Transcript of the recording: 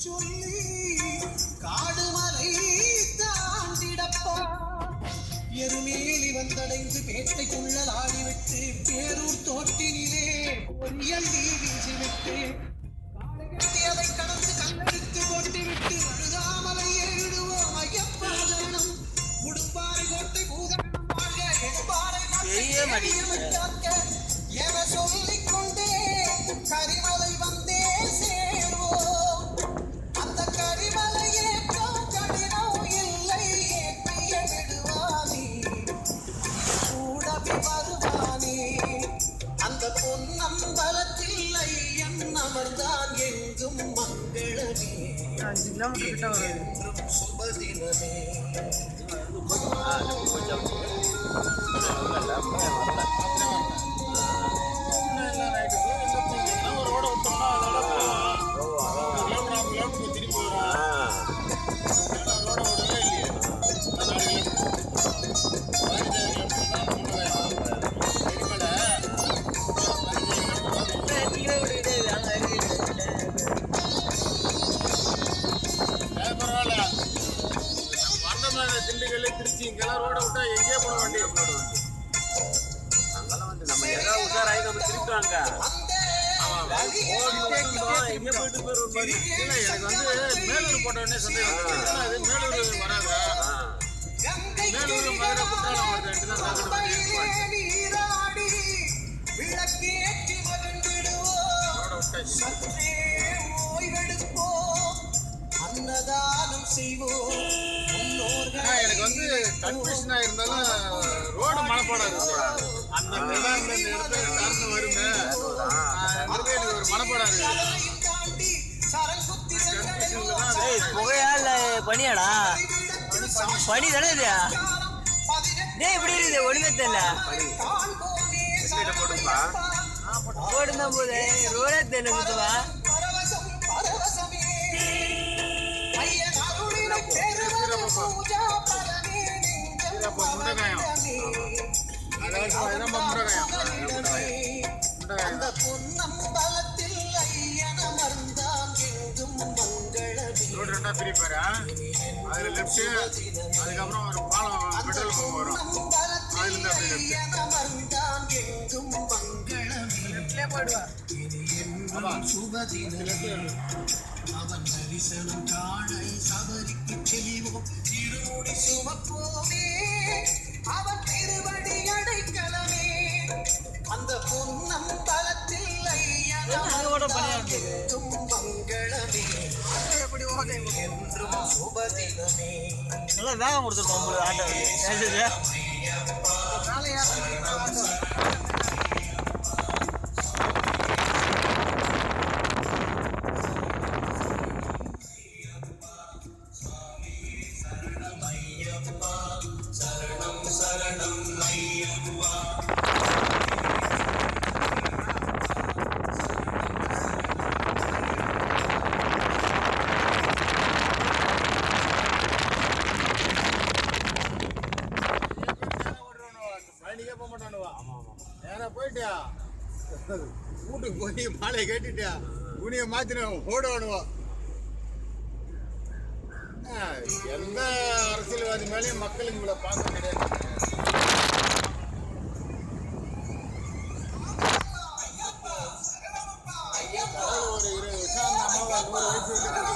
சொல்லி காடுமலை தாண்டிடப்பா எருமேலி வந்தடைந்து பேட்டைக்குள்ள ஆடிவிட்டு பேரூர் தோட்டினிலே பொறியள்ளி வீசிவிட்டு அதை கடந்து கல்லெடுத்து போட்டுவிட்டு அழுதாமலை ஏறிடுவோம் ஐயப்பா சரணம் உடுப்பாறை கோட்டை பூதகணம் வாழ்க எடுப்பாறை என சொல்லிக் கொண்டே கரிமலை வந்தே சேர்வோம் அந்த கரிமலை ஏற்றம் கடினம் இல்லை ஏற்றிய விடுவானே கூடவி வருவானே அந்த பொன்னம்பலத்தில் ஐயன் அமர்ந்தான் எங்கும் மங்களமே என்றும் சுபதினமே திருச்சி இங்கெல்லாம் ரோட விட்டா எங்கேயே போட வண்டி அங்கெல்லாம் வந்து நம்ம ஏதாவது உஷாராகி நம்ம திருப்பிட்டாங்க எங்க போயிட்டு போய் ஒரு மாதிரி இல்லை எனக்கு வந்து மேலூர் போட்ட உடனே சந்தேகம் அது மேலூர் வராதா மேலூர் மதுரை குற்றாலம் வருது தான் அன்னதானம் செய்வோம் எனக்கு வந்து கன்ஃபியூஷனா இருந்தாலும் ரோடு மனப்பாடம் இருக்கு அந்த இடத்துல காரணம் வருமே எனக்கு ஒரு மனப்பாடம் இருக்கு புகையா இல்ல பனியாடா பனி தானே இது இப்படி இருக்குது ஒண்ணுமே தெரியல போடுந்தா போது ரோடே தெரியல முத்துவா அந்த பொன்னம்பலத்தில் ஐயன் அமர்ந்தான் எங்கும் மங்களமே அதுக்கப்புறம் ஒரு பாலம் பெட்ரோல் பம்ப் வரும் ஐயன் அமர்ந்தான் எங்கும் மங்களமே சுபதினமே அவன் தரிசனம் காண சபரிக்கு செல்வோம் இருமுடி சுமப்போமே அவன் திருவடி அடைக்கலமே அந்த பொன்னம்பலத்தில் ஐயன் எங்கும் மங்களமே என்றும் சுபதினமே நல்லா வேகம் கொடுத்துருக்கோம் ஆட்டோ போயிட்டியா வீட்டுக்கு போய் மாலையை கட்டிட்டியா துணியை மாத்தின ஓடுவானுவோம் எந்த அரசியல்வாதி மேலேயும் மக்கள் உங்களை பார்க்க கிடையாது ஒரு 20 வருஷம் அந்த அம்மாவை 100 வயசு